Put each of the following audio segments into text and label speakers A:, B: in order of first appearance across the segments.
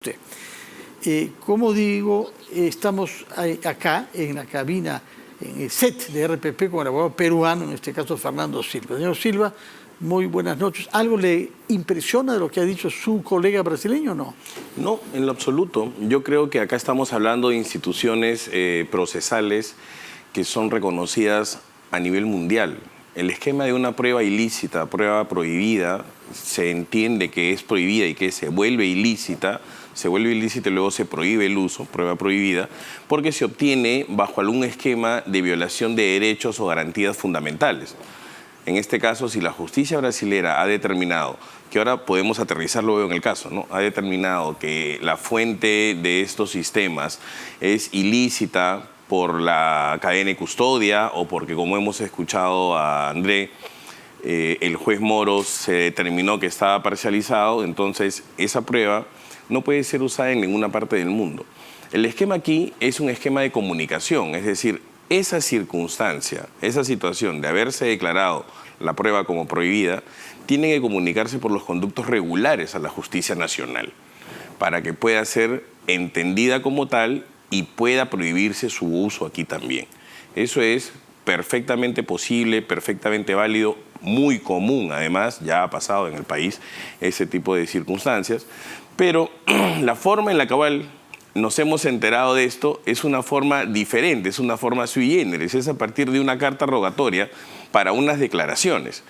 A: usted. Como digo, estamos acá en la cabina, en el set de RPP con el abogado peruano, en este caso Fernando Silva. Señor Silva, muy buenas noches. ¿Algo le impresiona de lo que ha dicho su colega brasileño o no?
B: No, en lo absoluto. Yo creo que acá estamos hablando de instituciones procesales que son reconocidas a nivel mundial. El esquema de una prueba ilícita, prueba prohibida, se entiende que es prohibida y que se vuelve ilícita y luego se prohíbe el uso, prueba prohibida, porque se obtiene bajo algún esquema de violación de derechos o garantías fundamentales. En este caso, si la justicia brasilera ha determinado, que ahora podemos aterrizarlo en el caso, ¿no? Ha determinado que la fuente de estos sistemas es ilícita por la cadena de custodia o porque, como hemos escuchado a André, el juez Moros se determinó que estaba parcializado, entonces esa prueba no puede ser usada en ninguna parte del mundo. El esquema aquí es un esquema de comunicación, es decir, esa circunstancia, esa situación de haberse declarado la prueba como prohibida, tiene que comunicarse por los conductos regulares a la justicia nacional para que pueda ser entendida como tal y pueda prohibirse su uso aquí también. Eso es perfectamente posible, perfectamente válido, muy común además, ya ha pasado en el país ese tipo de circunstancias, pero la forma en la cual nos hemos enterado de esto es una forma diferente, es una forma sui generis, es a partir de una carta rogatoria para unas declaraciones,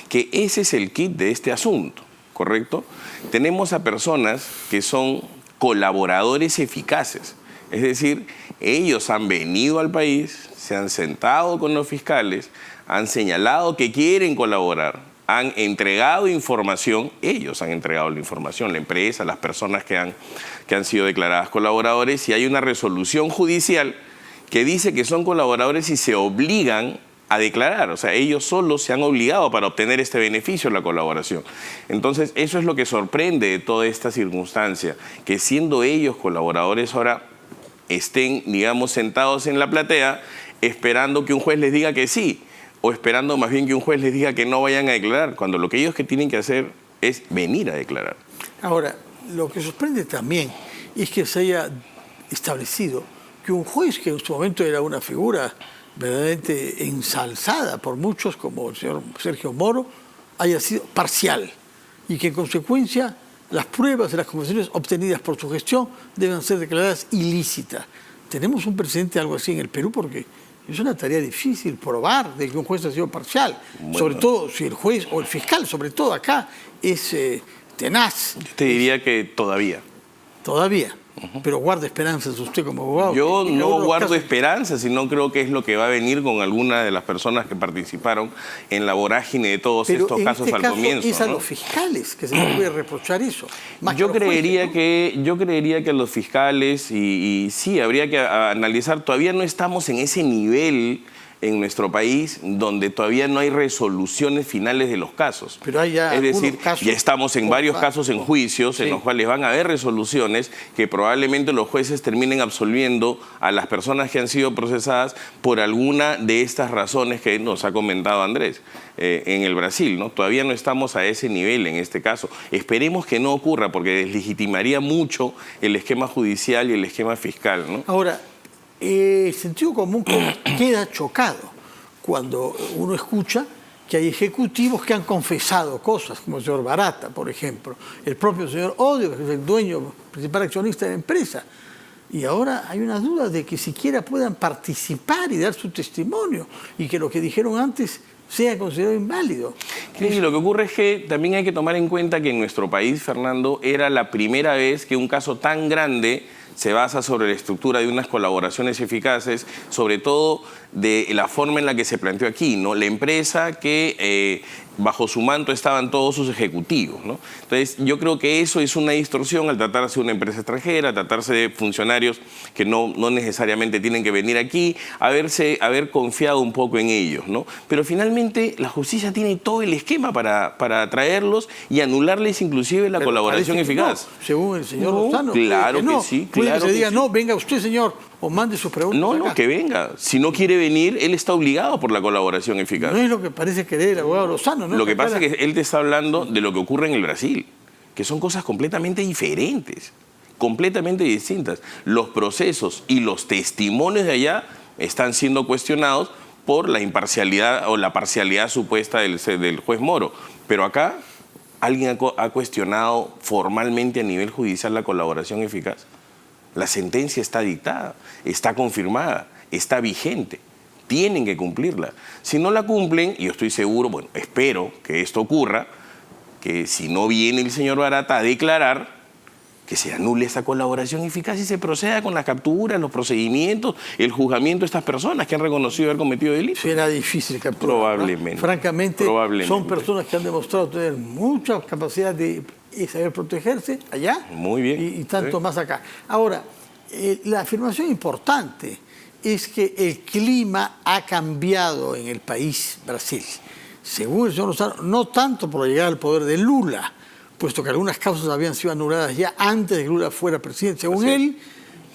B: que ese es el kit de este asunto, ¿correcto? Tenemos a personas que son colaboradores eficaces, es decir, ellos han venido al país, se han sentado con los fiscales, han señalado que quieren colaborar, han entregado información, ellos han entregado la información, la empresa, las personas que han sido declaradas colaboradores, y hay una resolución judicial que dice que son colaboradores y se obligan a declarar, o sea, ellos solos se han obligado para obtener este beneficio, la colaboración. Entonces, eso es lo que sorprende de toda esta circunstancia, que siendo ellos colaboradores ahora estén, digamos, sentados en la platea esperando que un juez les diga que sí, o esperando más bien que un juez les diga que no vayan a declarar, cuando lo que ellos tienen que hacer es venir a declarar.
A: Ahora, lo que sorprende también es que se haya establecido que un juez, que en su momento era una figura verdaderamente ensalzada por muchos, como el señor Sergio Moro, haya sido parcial y que en consecuencia las pruebas de las conversaciones obtenidas por su gestión deben ser declaradas ilícitas. Tenemos un precedente algo así en el Perú porque es una tarea difícil probar de que un juez ha sido parcial, bueno, sobre todo si el juez o el fiscal, sobre todo acá, es tenaz.
B: Yo te diría que todavía.
A: Todavía. Pero guarda esperanzas usted como abogado.
B: Yo no guardo esperanzas, sino creo que es lo que va a venir con alguna de las personas que participaron en la vorágine de todos estos casos al comienzo.
A: Es a los fiscales que se les puede reprochar eso.
B: Yo creería que a los fiscales, y sí, habría que analizar, todavía no estamos en ese nivel en nuestro país donde todavía no hay resoluciones finales de los casos.
A: Pero hay ya,
B: es decir,
A: casos,
B: ya estamos en varios casos en juicios, sí, en los cuales van a haber resoluciones que probablemente los jueces terminen absolviendo a las personas que han sido procesadas por alguna de estas razones que nos ha comentado Andrés en el Brasil, ¿no? Todavía no estamos a ese nivel en este caso. Esperemos que no ocurra porque deslegitimaría mucho el esquema judicial y el esquema fiscal, ¿no?
A: Ahora, el sentido común queda chocado cuando uno escucha que hay ejecutivos que han confesado cosas, como el señor Barata, por ejemplo, el propio señor Odio, que es el dueño, principal accionista de la empresa. Y ahora hay una duda de que siquiera puedan participar y dar su testimonio y que lo que dijeron antes sea considerado inválido.
B: Sí, lo que ocurre es que también hay que tomar en cuenta que en nuestro país, Fernando, era la primera vez que un caso tan grande se basa sobre la estructura de unas colaboraciones eficaces, sobre todo de la forma en la que se planteó aquí, ¿no? La empresa que bajo su manto estaban todos sus ejecutivos, ¿no? Entonces, yo creo que eso es una distorsión al tratarse de una empresa extranjera, tratarse de funcionarios que no necesariamente tienen que venir aquí, haber confiado un poco en ellos, ¿no? Pero finalmente la justicia tiene todo el esquema para traerlos y anularles inclusive la colaboración eficaz.
A: No, según el señor Lozano.
B: Claro que sí, claro
A: que se diga,
B: sí.
A: No, venga usted, señor, o mande sus preguntas.
B: No, que venga. Si no quiere venir, él está obligado por la colaboración eficaz.
A: No es lo que parece querer el abogado Lozano, ¿no?
B: Lo que pasa es que él te está hablando de lo que ocurre en el Brasil, que son cosas completamente diferentes. completamente distintas. Los procesos y los testimonios de allá están siendo cuestionados por la imparcialidad o la parcialidad supuesta del juez Moro. Pero acá, ¿alguien ha cuestionado formalmente a nivel judicial la colaboración eficaz? La sentencia está dictada, está confirmada, está vigente. Tienen que cumplirla. Si no la cumplen, y yo estoy seguro, bueno, espero que esto ocurra, que si no viene el señor Barata a declarar, que se anule esa colaboración eficaz y se proceda con las capturas, los procedimientos, el juzgamiento de estas personas que han reconocido haber cometido delitos.
A: Será difícil capturar.
B: Probablemente.
A: ¿No? Francamente,
B: probablemente.
A: Son personas que han demostrado tener mucha capacidad de saber protegerse allá.
B: Muy bien.
A: Y tanto más acá. Ahora, la afirmación importante es que el clima ha cambiado en el país, Brasil. Según el señor Lozano, no tanto por la llegada al poder de Lula, puesto que algunas causas habían sido anuladas ya antes de que Lula fuera presidente. Según él,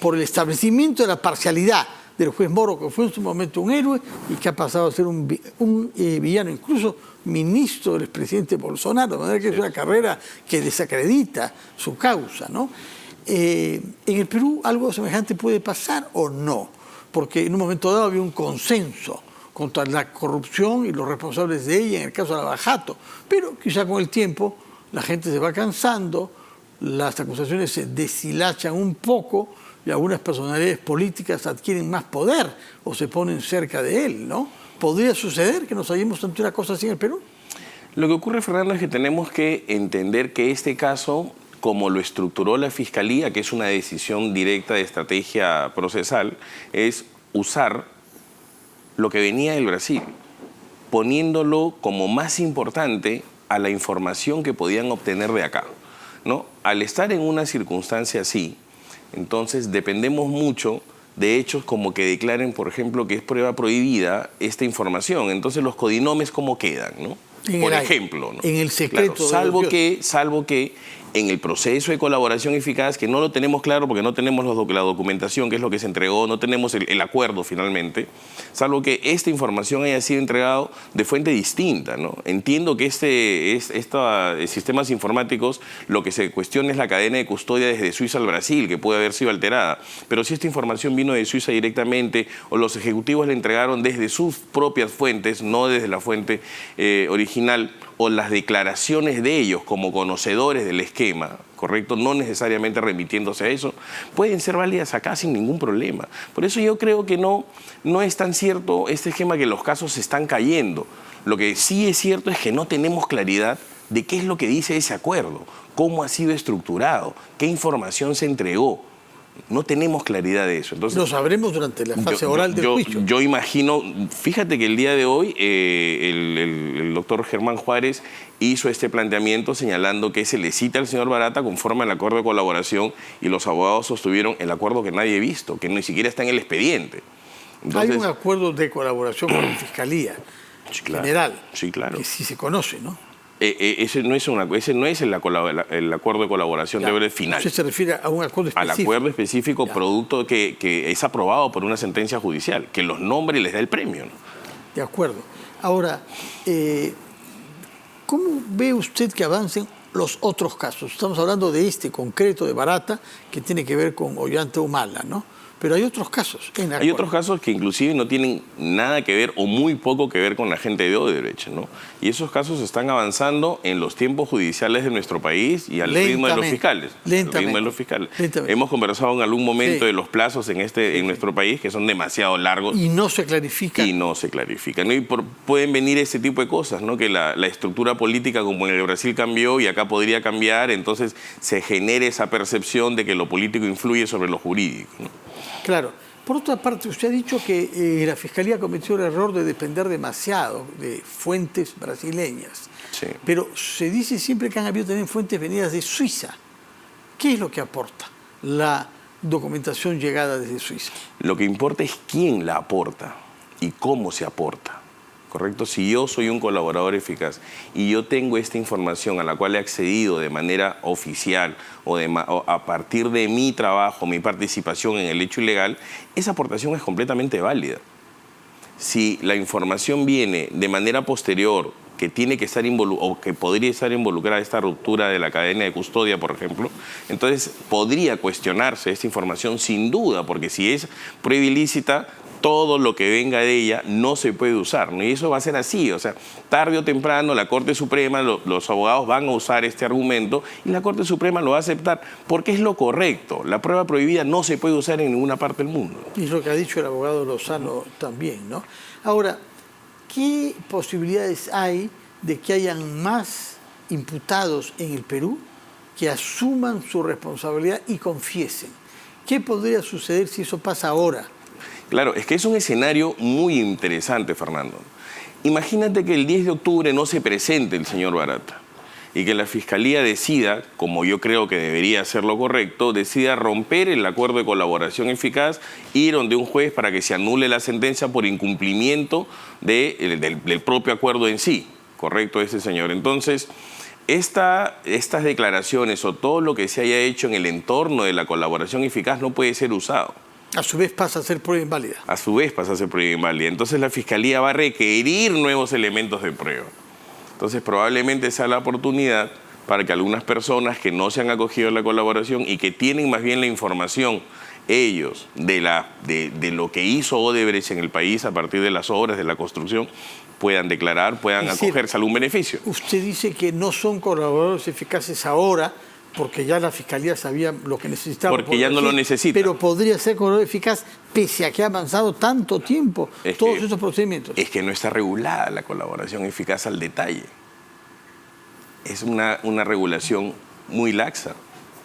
A: por el establecimiento de la parcialidad del juez Moro, que fue en su momento un héroe y que ha pasado a ser un villano, incluso ministro del expresidente Bolsonaro, de manera que es una carrera que desacredita su causa, ¿no? ¿En el Perú algo semejante puede pasar o no? Porque en un momento dado había un consenso contra la corrupción y los responsables de ella, en el caso de Lava Jato, pero quizá con el tiempo la gente se va cansando, las acusaciones se deshilachan un poco y algunas personalidades políticas adquieren más poder o se ponen cerca de él, ¿no? ¿Podría suceder que nos hallemos ante una cosa así en el Perú?
B: Lo que ocurre, Fernando, es que tenemos que entender que este caso, como lo estructuró la Fiscalía, que es una decisión directa de estrategia procesal, es usar lo que venía del Brasil, poniéndolo como más importante a la información que podían obtener de acá, ¿no? Al estar en una circunstancia así, entonces dependemos mucho de hechos como que declaren, por ejemplo, que es prueba prohibida esta información. Entonces los codinomes, ¿cómo quedan, no? Por ejemplo, ¿no?
A: En el secreto.
B: Claro, salvo que en el proceso de colaboración eficaz, que no lo tenemos claro porque no tenemos la documentación, que es lo que se entregó, no tenemos el acuerdo finalmente, salvo que esta información haya sido entregada de fuente distinta, ¿no? Entiendo que estos sistemas informáticos, lo que se cuestiona es la cadena de custodia desde Suiza al Brasil, que puede haber sido alterada, pero si esta información vino de Suiza directamente o los ejecutivos la entregaron desde sus propias fuentes, no desde la fuente original, o las declaraciones de ellos como conocedores del esquema, ¿correcto? No necesariamente remitiéndose a eso, pueden ser válidas acá sin ningún problema. Por eso yo creo que no es tan cierto este esquema que los casos se están cayendo. Lo que sí es cierto es que no tenemos claridad de qué es lo que dice ese acuerdo, cómo ha sido estructurado, qué información se entregó. No tenemos claridad de eso. Entonces,
A: lo sabremos durante la fase oral del juicio.
B: Yo imagino, fíjate que el día de hoy el doctor Germán Juárez hizo este planteamiento señalando que se le cita al señor Barata conforme al acuerdo de colaboración y los abogados sostuvieron el acuerdo que nadie ha visto, que ni siquiera está en el expediente. Entonces,
A: hay un acuerdo de colaboración con la Fiscalía General, que sí se conoce, ¿no?
B: Ese no es el acuerdo de colaboración de final.
A: ¿Usted se refiere a un acuerdo específico?
B: Al acuerdo específico, producto que es aprobado por una sentencia judicial, que los nombra y les da el premio, ¿no?
A: De acuerdo. Ahora, ¿cómo ve usted que avancen los otros casos? Estamos hablando de este concreto de Barata, que tiene que ver con Ollanta Humala, ¿no? Pero hay otros casos.
B: Hay otros casos que inclusive no tienen nada que ver o muy poco que ver con la gente de Odebrecht, ¿no? Y esos casos están avanzando en los tiempos judiciales de nuestro país y al ritmo de los fiscales. Hemos conversado en algún momento de los plazos en nuestro país, que son demasiado largos.
A: Y no se clarifican.
B: ¿No? Y pueden venir ese tipo de cosas, ¿no? Que la estructura política como en el Brasil cambió y acá podría cambiar, entonces se genera esa percepción de que lo político influye sobre lo jurídico, ¿no?
A: Claro. Por otra parte, usted ha dicho que la Fiscalía cometió el error de depender demasiado de fuentes brasileñas.
B: Sí.
A: Pero se dice siempre que han habido también fuentes venidas de Suiza. ¿Qué es lo que aporta la documentación llegada desde Suiza?
B: Lo que importa es quién la aporta y cómo se aporta. ¿Correcto? Si yo soy un colaborador eficaz y yo tengo esta información a la cual he accedido de manera oficial o a partir de mi trabajo, mi participación en el hecho ilegal, esa aportación es completamente válida. Si la información viene de manera posterior, que tiene que estar o que podría estar involucrada esta ruptura de la cadena de custodia, por ejemplo, entonces podría cuestionarse esta información sin duda, porque si es prueba ilícita, todo lo que venga de ella no se puede usar, ¿no? Y eso va a ser así, o sea, tarde o temprano la Corte Suprema, los abogados van a usar este argumento y la Corte Suprema lo va a aceptar porque es lo correcto. La prueba prohibida no se puede usar en ninguna parte del mundo.
A: Y es lo que ha dicho el abogado Lozano también, ¿no? Ahora, ¿qué posibilidades hay de que hayan más imputados en el Perú que asuman su responsabilidad y confiesen? ¿Qué podría suceder si eso pasa ahora?
B: Claro, es que es un escenario muy interesante, Fernando. Imagínate que el 10 de octubre no se presente el señor Barata y que la Fiscalía decida, como yo creo que debería ser lo correcto, decida romper el acuerdo de colaboración eficaz, ir donde un juez para que se anule la sentencia por incumplimiento del propio acuerdo en sí. Correcto ese señor. Entonces, estas declaraciones o todo lo que se haya hecho en el entorno de la colaboración eficaz no puede ser usado.
A: A su vez pasa a ser prueba inválida.
B: A su vez pasa a ser prueba inválida. Entonces la Fiscalía va a requerir nuevos elementos de prueba. Entonces probablemente sea la oportunidad para que algunas personas que no se han acogido a la colaboración y que tienen más bien la información, ellos, de lo que hizo Odebrecht en el país a partir de las obras de la construcción, puedan declarar, puedan acogerse a algún beneficio.
A: Usted dice que no son colaboradores eficaces ahora, porque ya la Fiscalía sabía lo que necesitaba.
B: Porque ya no lo necesita.
A: Pero podría ser colaborador eficaz pese a que ha avanzado tanto tiempo todos esos procedimientos.
B: Es que no está regulada la colaboración eficaz al detalle. Es una regulación muy laxa,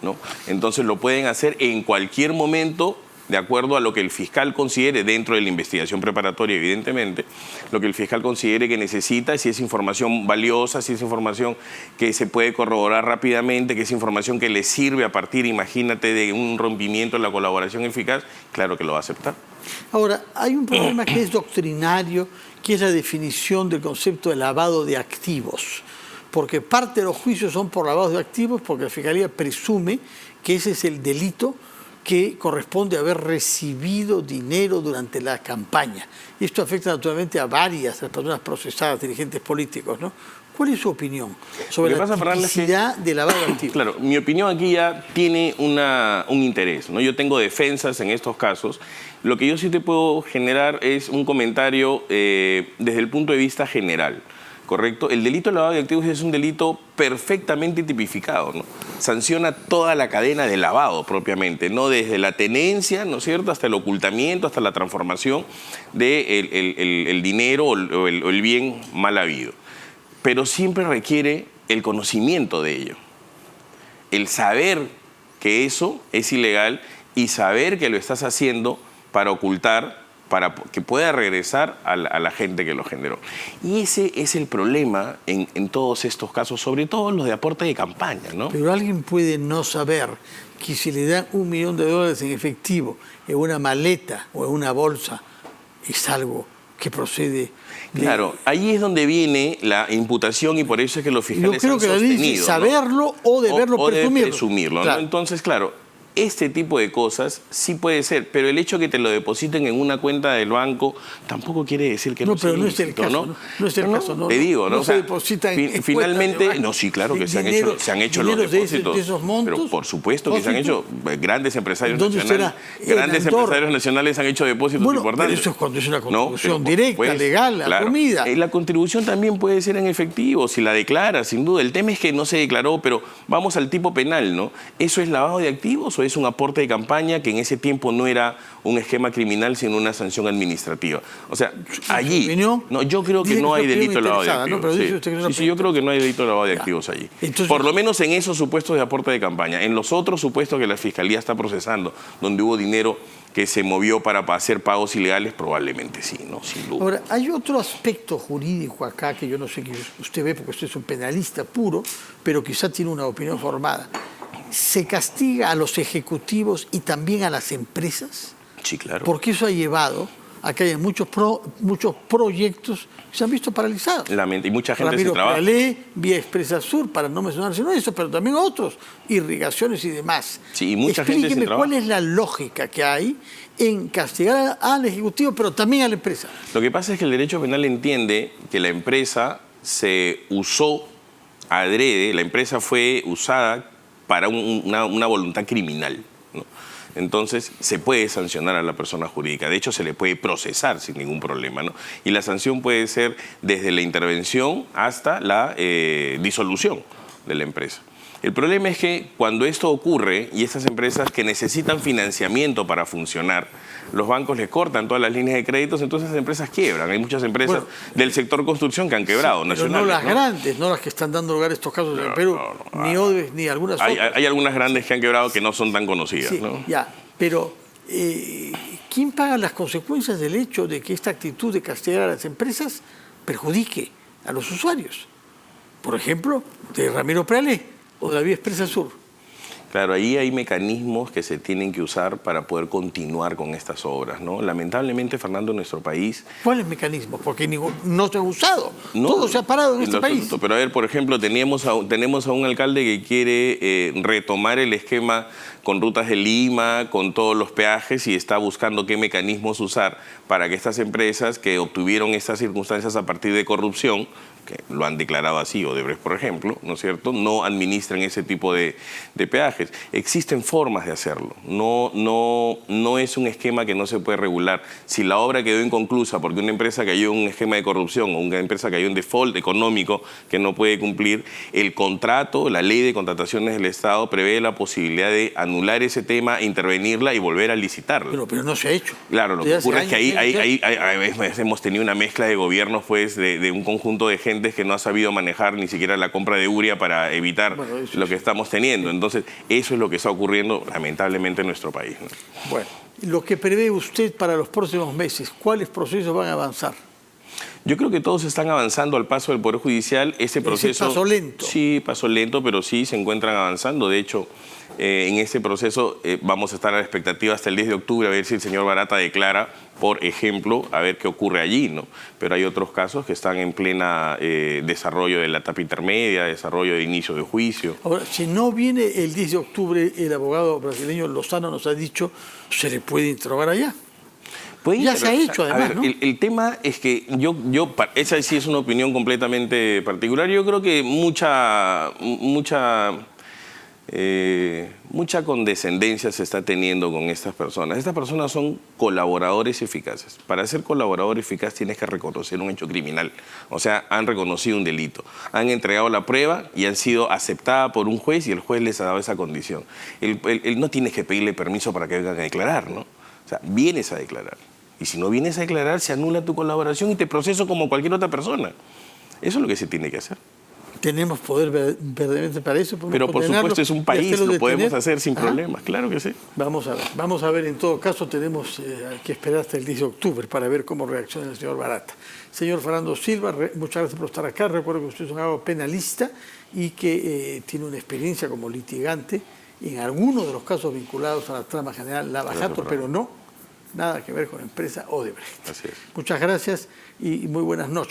B: ¿no? Entonces lo pueden hacer en cualquier momento, de acuerdo a lo que el fiscal considere, dentro de la investigación preparatoria, evidentemente, lo que el fiscal considere que necesita, si es información valiosa, si es información que se puede corroborar rápidamente, que es información que le sirve a partir, imagínate, de un rompimiento en la colaboración eficaz, claro que lo va a aceptar.
A: Ahora, hay un problema que es doctrinario, que es la definición del concepto de lavado de activos. Porque parte de los juicios son por lavado de activos, porque la Fiscalía presume que ese es el delito que corresponde a haber recibido dinero durante la campaña. Y esto afecta naturalmente a varias de las personas procesadas, dirigentes políticos, ¿no? ¿Cuál es su opinión sobre la tipicidad de lavado de activos?
B: Claro, mi opinión aquí ya tiene un interés, ¿no? Yo tengo defensas en estos casos. Lo que yo sí te puedo generar es un comentario desde el punto de vista general. ¿Correcto? El delito de lavado de activos es un delito perfectamente tipificado, ¿no? Sanciona toda la cadena de lavado propiamente, ¿no? Desde la tenencia, ¿no es cierto?, hasta el ocultamiento, hasta la transformación del dinero o el bien mal habido. Pero siempre requiere el conocimiento de ello. El saber que eso es ilegal y saber que lo estás haciendo para ocultar, para que pueda regresar a la gente que lo generó. Y ese es el problema en todos estos casos, sobre todo los de aporte de campaña, ¿no?
A: Pero alguien puede no saber que si le dan $1 millón en efectivo en una maleta o en una bolsa, es algo que procede de...
B: Claro, ahí es donde viene la imputación y por eso es que los fiscales han sostenido.
A: Yo creo que la ley dice saberlo, ¿no? O deberlo presumirlo.
B: De presumirlo,
A: claro.
B: ¿no? Entonces, claro, este tipo de cosas sí puede ser, pero el hecho que te lo depositen en una cuenta del banco tampoco quiere decir que no sea
A: pero no
B: ilícito,
A: es el caso,
B: ¿no?
A: No es el caso, no.
B: Te digo, ¿no?
A: No se deposita en
B: finalmente, no, sí, claro que se han hecho los depósitos.
A: De esos montos,
B: pero por supuesto que se han hecho. Grandes empresarios nacionales han hecho depósitos importantes.
A: Pero eso es cuando es una contribución directa, legal, la comida.
B: La contribución también puede ser en efectivo, si la declara, sin duda. El tema es que no se declaró, pero vamos al tipo penal, ¿no? ¿Eso es lavado de activos o es un aporte de campaña que en ese tiempo no era un esquema criminal, sino una sanción administrativa? O sea, allí, no, yo creo que no hay delito de lavado de activos. Sí, yo creo que no hay delito de lavado de activos allí. Entonces, por lo menos en esos supuestos de aporte de campaña. En los otros supuestos que la Fiscalía está procesando, donde hubo dinero que se movió para hacer pagos ilegales, probablemente sí, ¿no? Sin duda.
A: Ahora, hay otro aspecto jurídico acá que yo no sé que usted ve, porque usted es un penalista puro, pero quizá tiene una opinión formada. ¿Se castiga a los ejecutivos y también a las empresas?
B: Sí, claro.
A: Porque eso ha llevado a que haya muchos proyectos que se han visto paralizados.
B: Y mucha gente se trabaja.
A: Ramiro Peralé, Vía Expresa Sur, para no mencionar sino eso, pero también otros, irrigaciones y demás.
B: Sí, y mucha gente se trabaja.
A: Explíqueme cuál es la lógica que hay en castigar al ejecutivo, pero también a la empresa.
B: Lo que pasa es que el derecho penal entiende que la empresa se usó adrede, la empresa fue usada para una voluntad criminal, ¿no? Entonces, se puede sancionar a la persona jurídica. De hecho, se le puede procesar sin ningún problema, ¿no? Y la sanción puede ser desde la intervención hasta la disolución de la empresa. El problema es que cuando esto ocurre y estas empresas que necesitan financiamiento para funcionar, los bancos les cortan todas las líneas de créditos, entonces las empresas quiebran. Hay muchas empresas del sector construcción que han quebrado,
A: sí,
B: nacionales.
A: Pero no las grandes, no las que están dando lugar a estos casos en Perú, ni Odebrecht, ni algunas otras.
B: Hay algunas grandes que han quebrado que no son tan conocidas,
A: Sí,
B: ¿no?
A: ya, pero ¿quién paga las consecuencias del hecho de que esta actitud de castigar a las empresas perjudique a los usuarios? Por ejemplo, de Ramiro Prealé o de la Vía Expresa Sur.
B: Claro, ahí hay mecanismos que se tienen que usar para poder continuar con estas obras, ¿no? Lamentablemente, Fernando, en nuestro país...
A: ¿Cuáles mecanismos? Porque no se ha usado.
B: No,
A: todo se ha parado en este país.
B: Pero a ver, por ejemplo, tenemos a un alcalde que quiere retomar el esquema con rutas de Lima, con todos los peajes, y está buscando qué mecanismos usar para que estas empresas que obtuvieron estas circunstancias a partir de corrupción, que lo han declarado así, Odebrecht, por ejemplo, ¿no es cierto?, no administren ese tipo de peajes. Existen formas de hacerlo. No es un esquema que no se puede regular. Si la obra quedó inconclusa porque una empresa cayó en un esquema de corrupción o una empresa cayó en default económico que no puede cumplir, el contrato, la ley de contrataciones del Estado prevé la posibilidad de anular ese tema, intervenirla y volver a licitarla.
A: Pero no se ha hecho.
B: Claro, lo que ocurre es que ahí hemos tenido una mezcla de gobiernos, pues, de un conjunto de gente que no ha sabido manejar ni siquiera la compra de urea para evitar lo que estamos teniendo. Entonces, eso es lo que está ocurriendo lamentablemente en nuestro país, ¿no?
A: Bueno, lo que prevé usted para los próximos meses, ¿cuáles procesos van a avanzar?
B: Yo creo que todos están avanzando al paso del Poder Judicial. Ese proceso...
A: ¿Paso lento?
B: Sí, paso lento, pero sí se encuentran avanzando. De hecho, en este proceso vamos a estar a la expectativa hasta el 10 de octubre a ver si el señor Barata declara, por ejemplo, a ver qué ocurre allí, ¿no? Pero hay otros casos que están en plena desarrollo de la etapa intermedia, desarrollo de inicio de juicio.
A: Ahora, si no viene el 10 de octubre, el abogado brasileño Lozano nos ha dicho, se le puede interrogar allá. Ya se ha hecho, además, ¿no?
B: El tema es que esa sí es una opinión completamente particular. Yo creo que mucha condescendencia se está teniendo con estas personas. Estas personas son colaboradores eficaces. Para ser colaborador eficaz tienes que reconocer un hecho criminal. O sea, han reconocido un delito, han entregado la prueba y han sido aceptada por un juez y el juez les ha dado esa condición. No tienes que pedirle permiso para que vengan a declarar, ¿no? O sea, vienes a declarar. Y si no vienes a declarar, se anula tu colaboración y te proceso como cualquier otra persona. Eso es lo que se tiene que hacer.
A: ¿Tenemos poder verdaderamente para eso?
B: Pero por supuesto es un país, lo podemos hacer sin problemas, claro que sí.
A: Vamos a ver, en todo caso tenemos que esperar hasta el 10 de octubre para ver cómo reacciona el señor Barata. Señor Fernando Silva, muchas gracias por estar acá. Recuerdo que usted es un abogado penalista y que tiene una experiencia como litigante en algunos de los casos vinculados a la trama general Lava Jato, pero no nada que ver con la empresa Odebrecht.
B: Así es.
A: Muchas gracias y muy buenas noches.